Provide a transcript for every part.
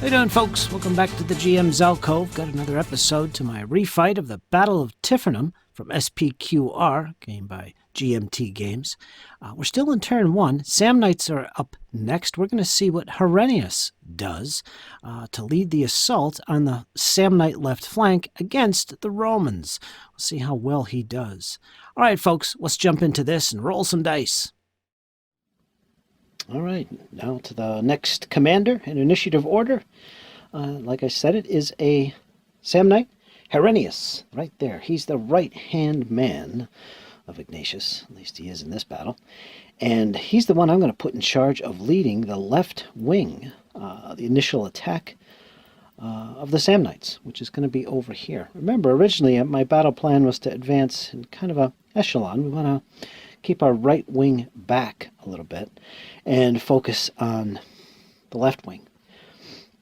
How you doing, folks? Welcome back to the GM's Alcove. Got another episode to my refight of the Battle of Tifernum from SPQR, game by GMT Games. We're still in turn 1. Samnites are up next. We're going to see what Ignatius does to lead the assault on the Samnite left flank against the Romans. We'll see how well he does. All right, folks, let's jump into this and roll some dice. All right, now to the next commander in initiative order. Like I said, it is a Samnite, Ignatius, right there. He's the right-hand man of Ignatius, at least he is in this battle. And he's the one I'm going to put in charge of leading the left wing, the initial attack of the Samnites, which is going to be over here. Remember, originally my battle plan was to advance in kind of a echelon. We want to keep our right wing back a little bit and focus on the left wing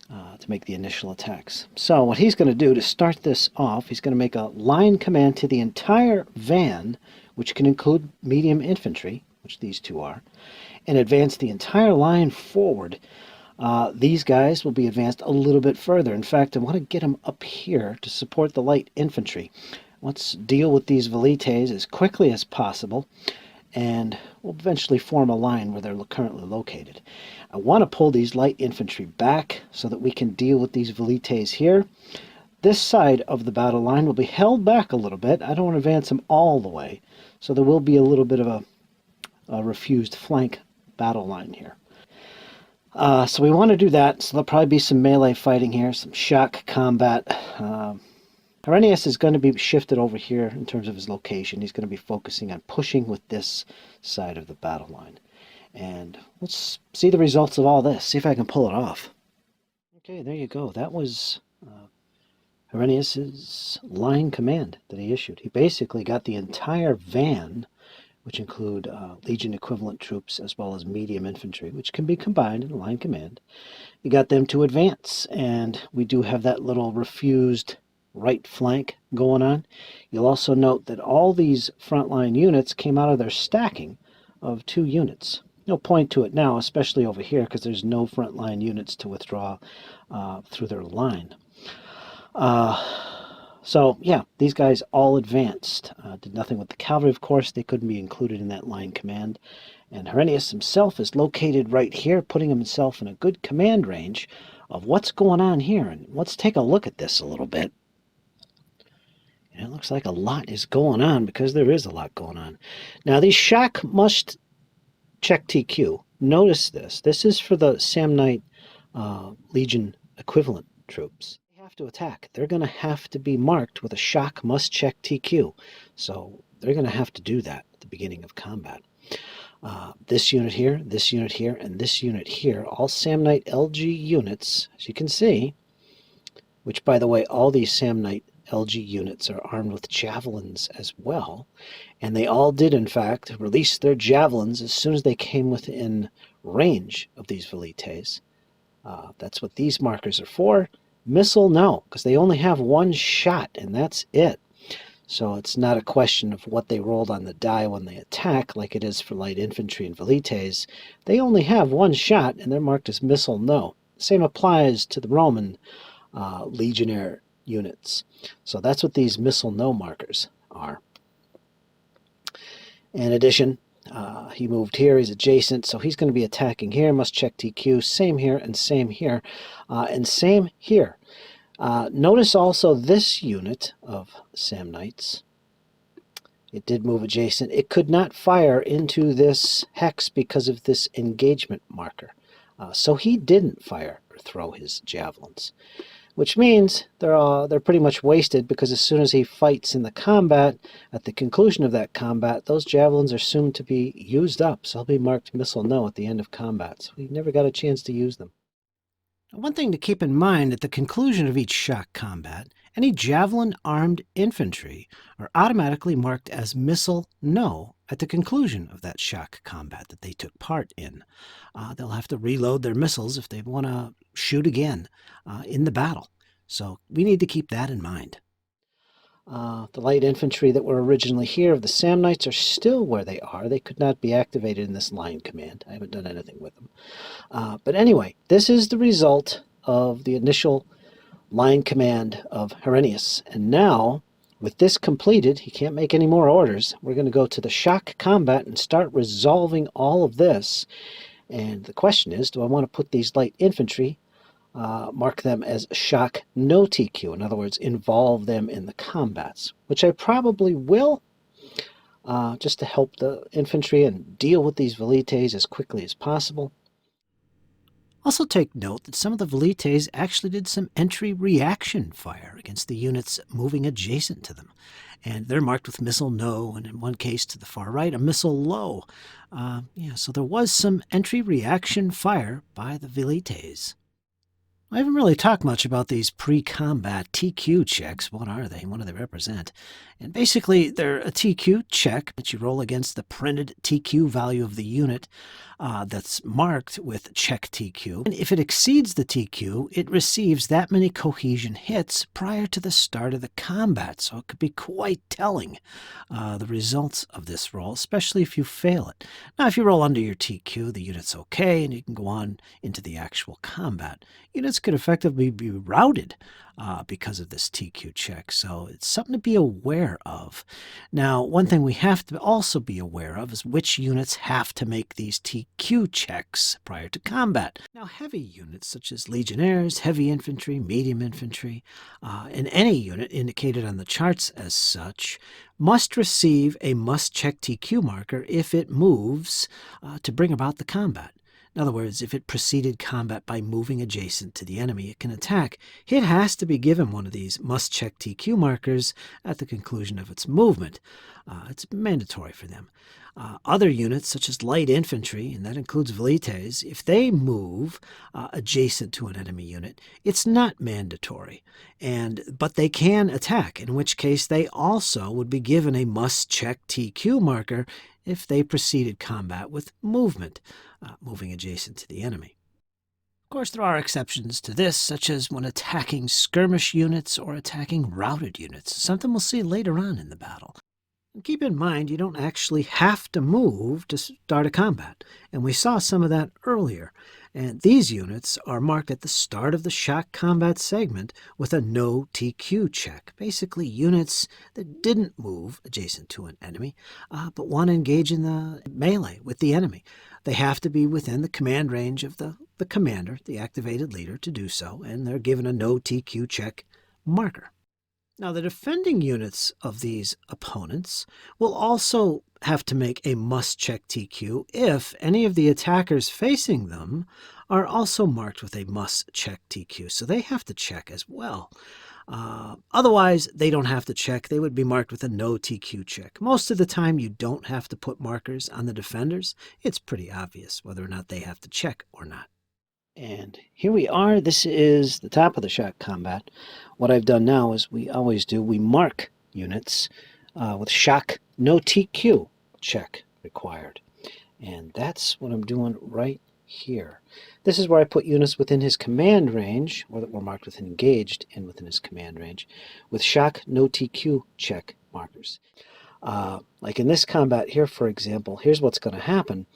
to make the initial attacks. So what he's going to do to start this off, he's going to make a line command to the entire van, which can include medium infantry, which these two are, and advance the entire line forward. These guys will be advanced a little bit further. In fact, I want to get them up here to support the light infantry. Let's deal with these velites as quickly as possible, and we'll eventually form a line where they're currently located. I want to pull these light infantry back so that we can deal with these velites here. This side of the battle line will be held back a little bit. I don't want to advance them all the way, so there will be a little bit of a refused flank battle line here. So we want to do that, so there'll probably be some melee fighting here, some shock combat. Ignatius is going to be shifted over here in terms of his location. He's going to be focusing on pushing with this side of the battle line. And let's see the results of all this, see if I can pull it off. Okay, there you go. That was Ignatius's line command that he issued. He basically got the entire van, which include Legion equivalent troops as well as medium infantry, which can be combined in a line command. He got them to advance, and we do have that little refused right flank going on. You'll also note that all these frontline units came out of their stacking of 2 units. No point to it now, especially over here, because there's no frontline units to withdraw through their line. So, yeah, these guys all advanced. Did nothing with the cavalry, of course. They couldn't be included in that line command. And Ignatius himself is located right here, putting himself in a good command range of what's going on here. And let's take a look at this a little bit. And it looks like a lot is going on, because there is a lot going on. Now, these shock must check TQ. Notice this. This is for the Samnite Legion equivalent troops. They have to attack. They're going to have to be marked with a shock must check TQ. So they're going to have to do that at the beginning of combat. This unit here, and this unit here, all Samnite LG units, as you can see, which, by the way, all these Samnite LG units are armed with javelins as well, and they all did, in fact, release their javelins as soon as they came within range of these velites. That's what these markers are for. Missile, no, because they only have 1 shot, and that's it. So it's not a question of what they rolled on the die when they attack, like it is for light infantry and velites. They only have 1 shot, and they're marked as missile, no. Same applies to the Roman legionnaire units. So that's what these missile no markers are. In addition, he moved here, he's adjacent, so he's going to be attacking here, must check TQ, same here, and same here, and same here. Notice also this unit of Samnites, it did move adjacent. It could not fire into this hex because of this engagement marker. So he didn't fire or throw his javelins, which means they're pretty much wasted, because as soon as he fights in the combat, at the conclusion of that combat, those javelins are soon to be used up. So they'll be marked missile no at the end of combat. So he never got a chance to use them. One thing to keep in mind at the conclusion of each shock combat, any javelin-armed infantry are automatically marked as missile no at the conclusion of that shock combat that they took part in. They'll have to reload their missiles if they want to shoot again in the battle. So we need to keep that in mind. The light infantry that were originally here of the Samnites are still where they are. They could not be activated in this line command. I haven't done anything with them. But anyway, this is the result of the initial line command of Herennius. And now, with this completed, he can't make any more orders. We're going to go to the shock combat and start resolving all of this. And the question is, do I want to put these light infantry, mark them as shock no TQ, in other words, involve them in the combats, which I probably will, just to help the infantry and deal with these velites as quickly as possible. Also take note that some of the velites actually did some entry reaction fire against the units moving adjacent to them. And they're marked with missile no, and in one case to the far right, a missile low. So there was some entry reaction fire by the velites. I haven't really talked much about these pre-combat TQ checks. What are they? What do they represent? And basically, they're a TQ check that you roll against the printed TQ value of the unit that's marked with check TQ. And if it exceeds the TQ, it receives that many cohesion hits prior to the start of the combat. So it could be quite telling, the results of this roll, especially if you fail it. Now, if you roll under your TQ, the unit's okay, and you can go on into the actual combat. Units could effectively be routed because of this TQ check, so it's something to be aware of. Now, one thing we have to also be aware of is which units have to make these TQ checks prior to combat. Now, heavy units such as legionnaires, heavy infantry, medium infantry, and any unit indicated on the charts as such must receive a must-check TQ marker if it moves to bring about the combat. In other words, if it preceded combat by moving adjacent to the enemy it can attack, it has to be given one of these must-check TQ markers at the conclusion of its movement. It's mandatory for them. Other units, such as light infantry, and that includes velites, if they move adjacent to an enemy unit, it's not mandatory, but they can attack, in which case they also would be given a must-check TQ marker if they preceded combat with movement, moving adjacent to the enemy. Of course, there are exceptions to this, such as when attacking skirmish units or attacking routed units, something we'll see later on in the battle. And keep in mind, you don't actually have to move to start a combat, and we saw some of that earlier. And these units are marked at the start of the shock combat segment with a no TQ check. Basically, units that didn't move adjacent to an enemy, but want to engage in the melee with the enemy. They have to be within the command range of the commander, the activated leader, to do so, and they're given a no TQ check marker. Now, the defending units of these opponents will also have to make a must-check TQ if any of the attackers facing them are also marked with a must-check TQ. So they have to check as well. Otherwise, they don't have to check. They would be marked with a no TQ check. Most of the time, you don't have to put markers on the defenders. It's pretty obvious whether or not they have to check or not. And here we are. This is the top of the shock combat. What I've done now is we always do, we mark units with shock no TQ check required. And that's what I'm doing right here. This is where I put units within his command range, or that were marked with engaged and within his command range, with shock no TQ check markers. Like in this combat here, for example, here's what's going to happen.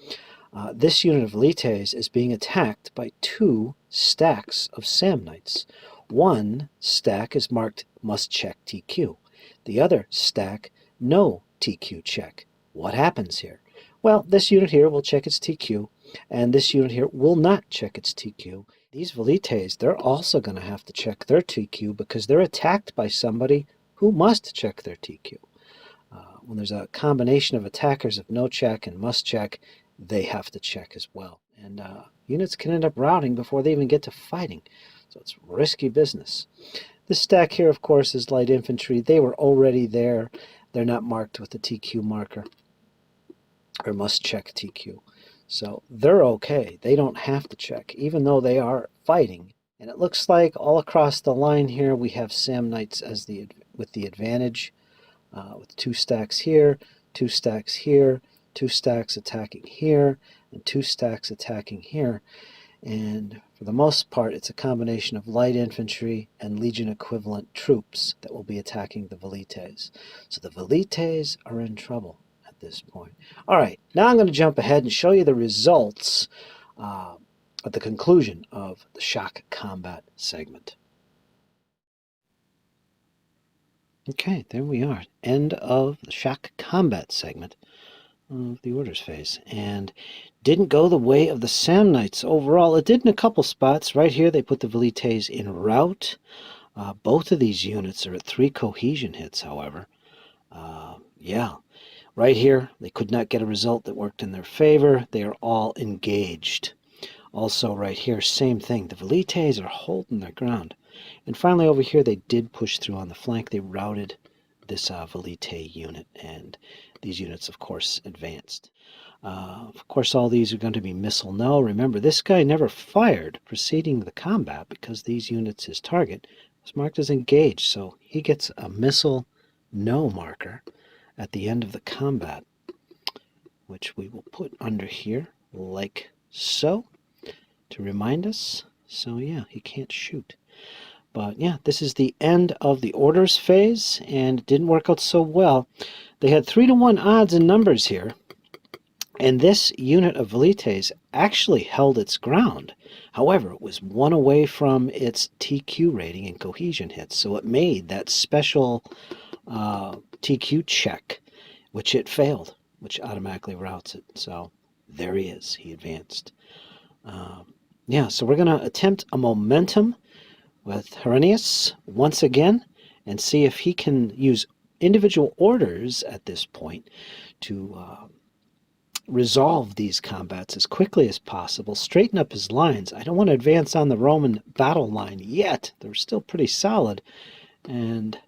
This unit of velites is being attacked by 2 stacks of Samnites. One stack is marked must check TQ. The other stack, no TQ check. What happens here? Well, this unit here will check its TQ, and this unit here will not check its TQ. These velites, they're also going to have to check their TQ because they're attacked by somebody who must check their TQ. When there's a combination of attackers of no check and must check, they have to check as well. And units can end up routing before they even get to fighting. So it's risky business. This stack here, of course, is light infantry. They were already there. They're not marked with the TQ marker, or must check TQ. So they're okay. They don't have to check, even though they are fighting. And it looks like all across the line here we have Samnites as with the advantage, with 2 stacks here, 2 stacks here, 2 stacks attacking here, and 2 stacks attacking here. And for the most part, it's a combination of light infantry and Legion equivalent troops that will be attacking the velites. So the velites are in trouble at this point. All right, now I'm going to jump ahead and show you the results of at the conclusion of the shock combat segment. Okay, there we are. End of the shock combat segment of the orders phase. And didn't go the way of the Samnites overall. It did in a couple spots. Right here, they put the Velites in route. Both of these units are at 3 cohesion hits, however. Yeah, right here, they could not get a result that worked in their favor. They are all engaged. Also, right here, same thing. The Velites are holding their ground. And finally, over here, they did push through on the flank. They routed this Velite unit, and these units, of course, advanced. Of course, all these are going to be missile no. Remember, this guy never fired preceding the combat because these units, his target, was marked as engaged. So he gets a missile no marker at the end of the combat, which we will put under here like so to remind us. So yeah, he can't shoot. But yeah, this is the end of the orders phase, and it didn't work out so well. They had 3-to-1 odds and numbers here, and this unit of Velites actually held its ground. However, it was 1 away from its TQ rating and cohesion hits, so it made that special TQ check, which it failed, which automatically routes it. So there he is. He advanced. Yeah, so we're going to attempt a momentum with Ignatius once again and see if he can use individual orders at this point to resolve these combats as quickly as possible, straighten up his lines. I don't want to advance on the Roman battle line yet. They're still pretty solid, and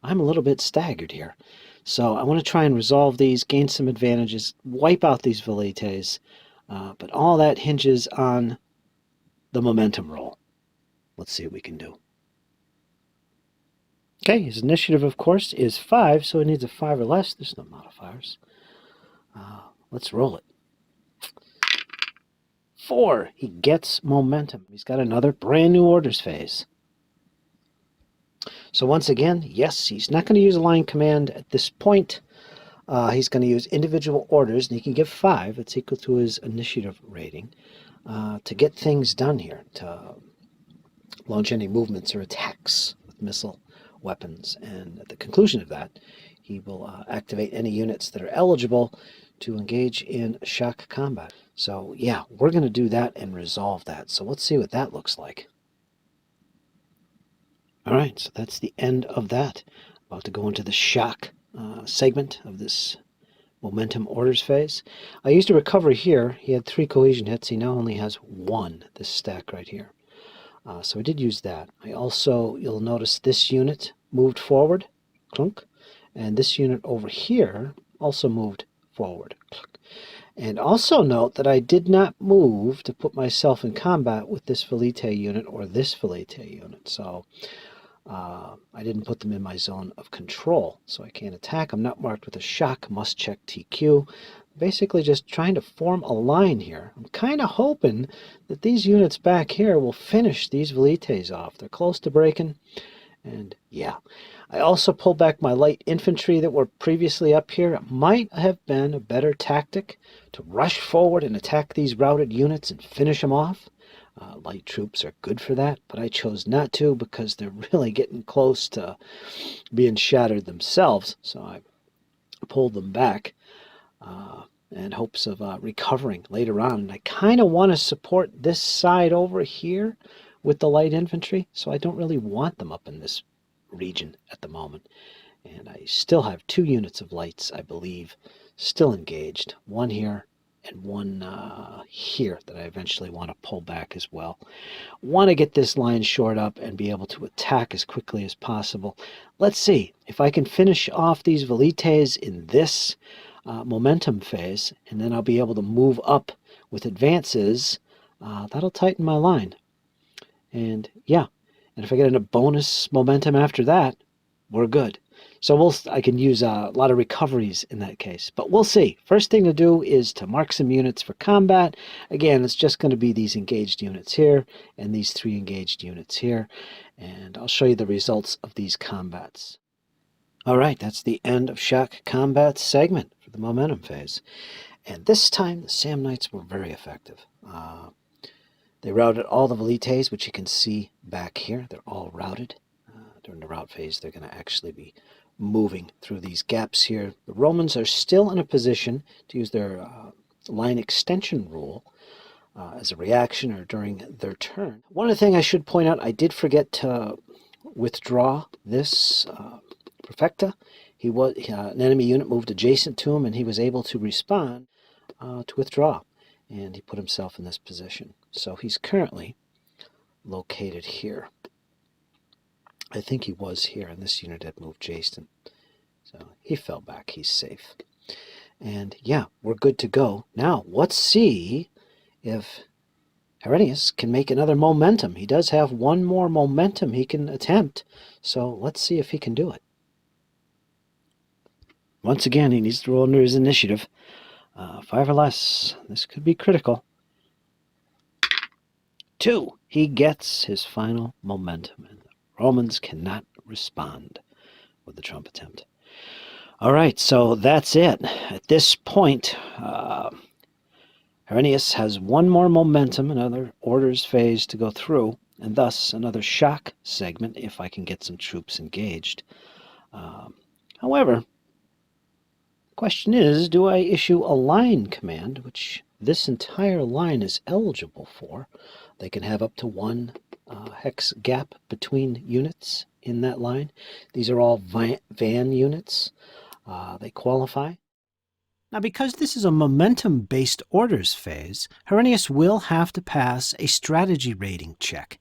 I'm a little bit staggered here. So I want to try and resolve these, gain some advantages, wipe out these Velites, but all that hinges on the momentum roll. Let's see what we can do. Okay, his initiative, of course, is 5, so he needs a 5 or less. There's no modifiers. Let's roll it. 4. He gets momentum. He's got another brand new orders phase. So once again, yes, he's not going to use a line command at this point. He's going to use individual orders, and he can give 5. It's equal to his initiative rating to get things done here, to launch any movements or attacks with missile weapons. And at the conclusion of that, he will activate any units that are eligible to engage in shock combat. So yeah, we're going to do that and resolve that. So let's see what that looks like. All right, so that's the end of that. About to go into the shock segment of this momentum orders phase. I used a recovery here. He had 3 cohesion hits. He now only has 1, this stack right here. So I did use that. I also, you'll notice this unit moved forward, clunk, and this unit over here also moved forward. Clunk. And also note that I did not move to put myself in combat with this Velite unit or this Velite unit. So I didn't put them in my zone of control, so I can't attack. I'm not marked with a shock, must check TQ. Basically just trying to form a line here. I'm kind of hoping that these units back here will finish these Velites off. They're close to breaking, and yeah. I also pulled back my light infantry that were previously up here. It might have been a better tactic to rush forward and attack these routed units and finish them off. Light troops are good for that, but I chose not to because they're really getting close to being shattered themselves, so I pulled them back in hopes of recovering later on. And I kind of want to support this side over here with the light infantry, so I don't really want them up in this region at the moment. And I still have 2 units of lights, I believe, still engaged. 1 here and 1 here that I eventually want to pull back as well. Want to get this line shored up and be able to attack as quickly as possible. Let's see if I can finish off these Velites in this momentum phase, and then I'll be able to move up with advances. That'll tighten my line. And yeah, and if I get a bonus momentum after that, we're good. So I can use a lot of recoveries in that case. But we'll see. First thing to do is to mark some units for combat. Again, it's just going to be these engaged units here and these 3 engaged units here. And I'll show you the results of these combats. All right, that's the end of shock combat segment for the momentum phase. And this time, the Samnites were very effective. They routed all the velites, which you can see back here. They're all routed. During the rout phase, they're going to actually be moving through these gaps here. The Romans are still in a position to use their line extension rule as a reaction or during their turn. One other thing I should point out, I did forget to withdraw this Perfecta. He was an enemy unit moved adjacent to him, and he was able to respond to withdraw, and he put himself in this position. So he's currently located here. I think he was here, and this unit had moved Jason. So he fell back. He's safe. And yeah, we're good to go. Now, let's see if Herennius can make another momentum. He does have one more momentum he can attempt. So let's see if he can do it. Once again, he needs to roll under his initiative. 5 or less. This could be critical. 2. He gets his final momentum. And the Romans cannot respond with the Trump attempt. All right, so that's it. At this point, Herennius has one more momentum, another orders phase to go through, and thus another shock segment if I can get some troops engaged. However, the question is, do I issue a line command, which this entire line is eligible for? They can have up to 1 hex gap between units in that line. These are all van units. They qualify. Now, because this is a momentum-based orders phase, Herennius will have to pass a strategy rating check.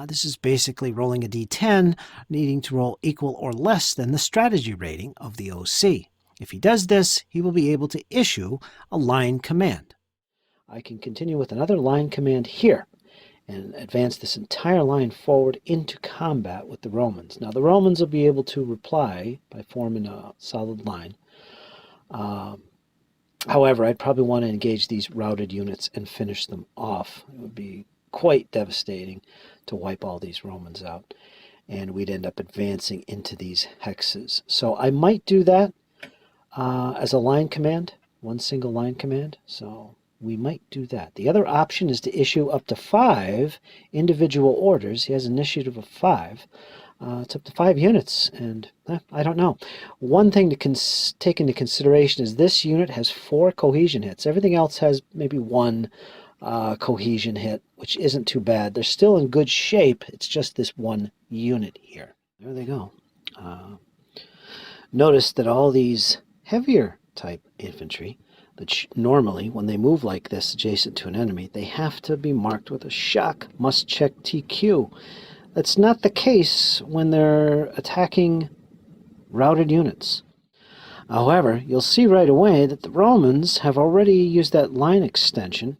This is basically rolling a d10, needing to roll equal or less than the strategy rating of the OC. If he does this, he will be able to issue a line command. I can continue with another line command here and advance this entire line forward into combat with the Romans. Now, the Romans will be able to reply by forming a solid line. However, I'd probably want to engage these routed units and finish them off. It would be quite devastating to wipe all these Romans out, and we'd end up advancing into these hexes. So I might do that as a line command, one single line command. So we might do that. The other option is to issue up to 5 individual orders. He has an initiative of 5. It's up to 5 units, and I don't know. One thing to take into consideration is this unit has 4 cohesion hits. Everything else has maybe 1 cohesion hit, which isn't too bad. They're still in good shape. It's just this 1 unit here. There they go. Notice that all these heavier type infantry, that normally when they move like this adjacent to an enemy, they have to be marked with a shock must check TQ. That's not the case when they're attacking routed units. However, you'll see right away that the Romans have already used that line extension,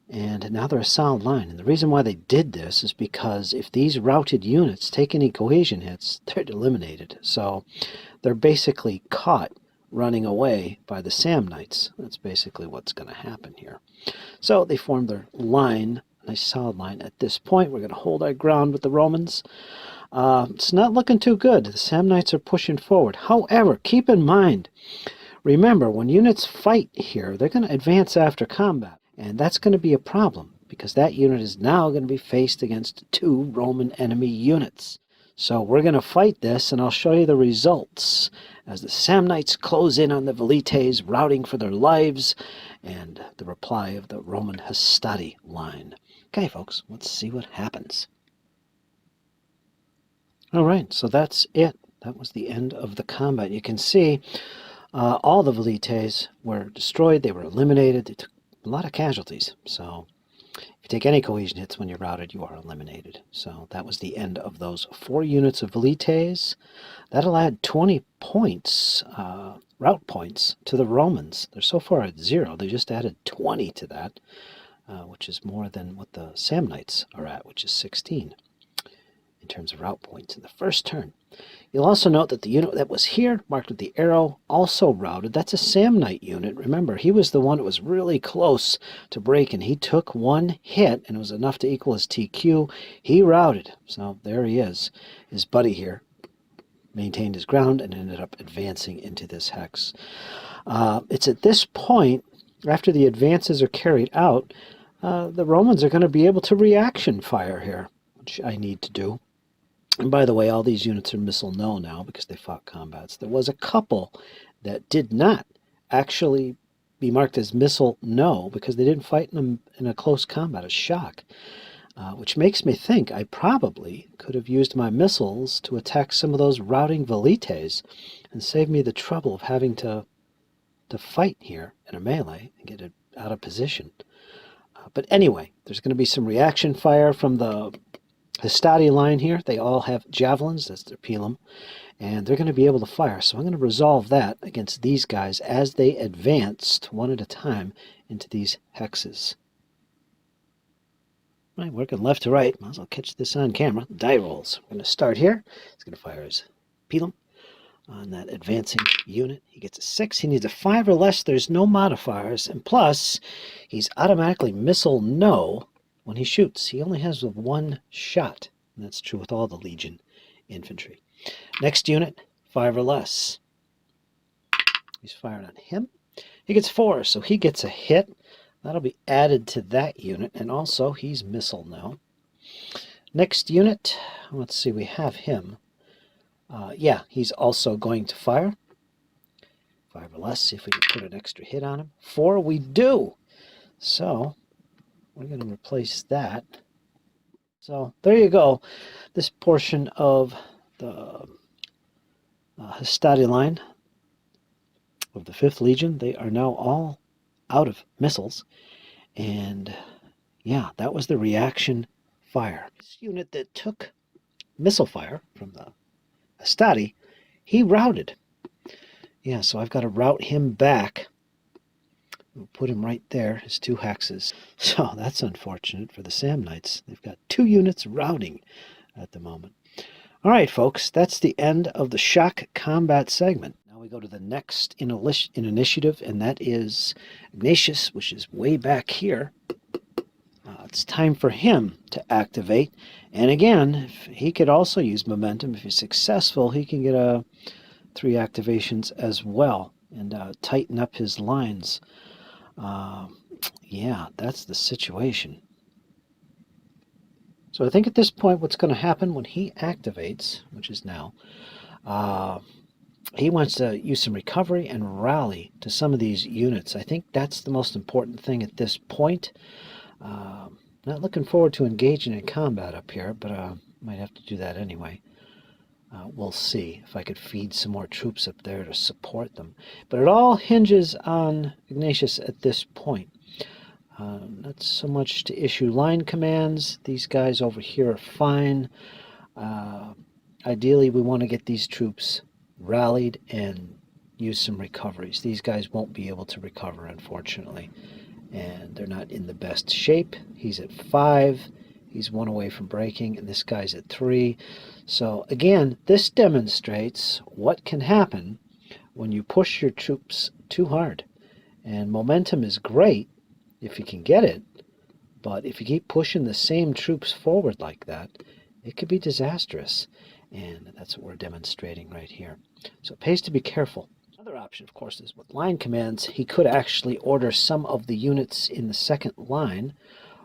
and now they're a solid line. And the reason why they did this is because if these routed units take any cohesion hits, they're eliminated. So they're basically caught running away by the Samnites. That's basically what's going to happen here. So they formed their line, nice solid line. At this point, we're going to hold our ground with the Romans. It's not looking too good. The Samnites are pushing forward. However, keep in mind, remember, when units fight here, they're going to advance after combat. And that's going to be a problem, because that unit is now going to be faced against 2 Roman enemy units. So we're going to fight this, and I'll show you the results as the Samnites close in on the velites, routing for their lives, and the reply of the Roman Hastati line. Okay, folks, let's see what happens. All right, so that's it. That was the end of the combat. You can see all the velites were destroyed. They were eliminated. They took a lot of casualties. So if you take any cohesion hits when you're routed, you are eliminated. So that was the end of those 4 units of velites. That'll add 20 points, route points, to the Romans. They're so far at 0. They just added 20 to that, which is more than what the Samnites are at, which is 16 in terms of route points in the first turn. You'll also note that the unit that was here, marked with the arrow, also routed. That's a Samnite unit. Remember, he was the one that was really close to breaking. He took 1 hit, and it was enough to equal his TQ. He routed. So there he is. His buddy here maintained his ground and ended up advancing into this hex. It's at this point, after the advances are carried out, the Romans are going to be able to reaction fire here, which I need to do. And by the way, all these units are missile no now because they fought combats. There was a couple that did not actually be marked as missile no because they didn't fight in a close combat, a shock. Which makes me think I probably could have used my missiles to attack some of those routing velites and save me the trouble of having to fight here in a melee and get it out of position. But anyway, there's going to be some reaction fire from the Hastati line here. They all have javelins, that's their pilum, and they're going to be able to fire. So I'm going to resolve that against these guys as they advanced one at a time into these hexes. Right, working left to right. Might as well catch this on camera. Die rolls. We're going to start here. He's going to fire his pilum on that advancing unit. He gets a 6. He needs a 5 or less. There's no modifiers. And plus, he's automatically missile no when he shoots. He only has 1 shot. And that's true with all the Legion infantry. Next unit, 5 or less. He's firing on him. He gets 4, so he gets a hit. That'll be added to that unit, and also he's missile now. Next unit, let's see, we have him. Yeah, he's also going to fire. 5 or less, see if we can put an extra hit on him. 4 we do. So we're going to replace that. So there you go. This portion of the Hastati line of the 5th Legion, they are now all out of missiles, and yeah, that was the reaction fire. This unit that took missile fire from the Hastati, he routed. Yeah, so I've got to route him back. We'll put him right there, his 2 hexes. So that's unfortunate for the Samnites. They've got 2 units routing at the moment. All right, folks, that's the end of the shock combat segment. We go to the next in initiative, and that is Ignatius, which is way back here. It's time for him to activate. And again, he could also use momentum. If he's successful, he can get 3 activations as well and tighten up his lines. Yeah, that's the situation. So I think at this point what's going to happen when he activates, which is now, he wants to use some recovery and rally to some of these units. I think that's the most important thing at this point. Not looking forward to engaging in combat up here, but might have to do that anyway. We'll see if I could feed some more troops up there to support them. But it all hinges on Ignatius at this point. Not so much to issue line commands. These guys over here are fine. Ideally, we want to get these troops rallied and use some recoveries. These guys won't be able to recover, unfortunately, and they're not in the best shape. He's at 5. He's 1 away from breaking, and this guy's at 3. So again, this demonstrates what can happen when you push your troops too hard. And momentum is great if you can get it, but if you keep pushing the same troops forward like that, it could be disastrous. And that's what we're demonstrating right here. So it pays to be careful. Another option, of course, is with line commands. He could actually order some of the units in the 2nd line,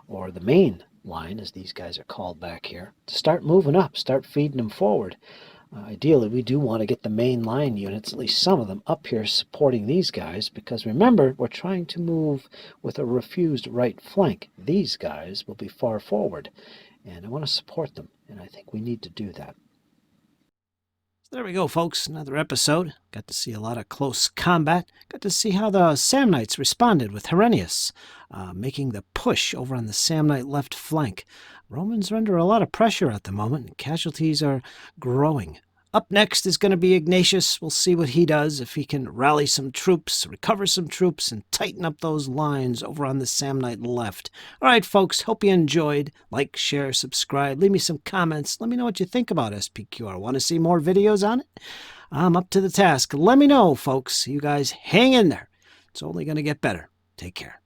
or the main line, as these guys are called back here, to start moving up, start feeding them forward. Ideally, we do want to get the main line units, at least some of them, up here supporting these guys, because remember, we're trying to move with a refused right flank. These guys will be far forward, and I want to support them, and I think we need to do that. There we go, folks. Another episode. Got to see a lot of close combat. Got to see how the Samnites responded with Herennius, making the push over on the Samnite left flank. Romans are under a lot of pressure at the moment, and casualties are growing. Up next is going to be Ignatius. We'll see what he does, if he can rally some troops, recover some troops, and tighten up those lines over on the Samnite left. All right, folks, hope you enjoyed. Like, share, subscribe. Leave me some comments. Let me know what you think about SPQR. Want to see more videos on it? I'm up to the task. Let me know, folks. You guys hang in there. It's only going to get better. Take care.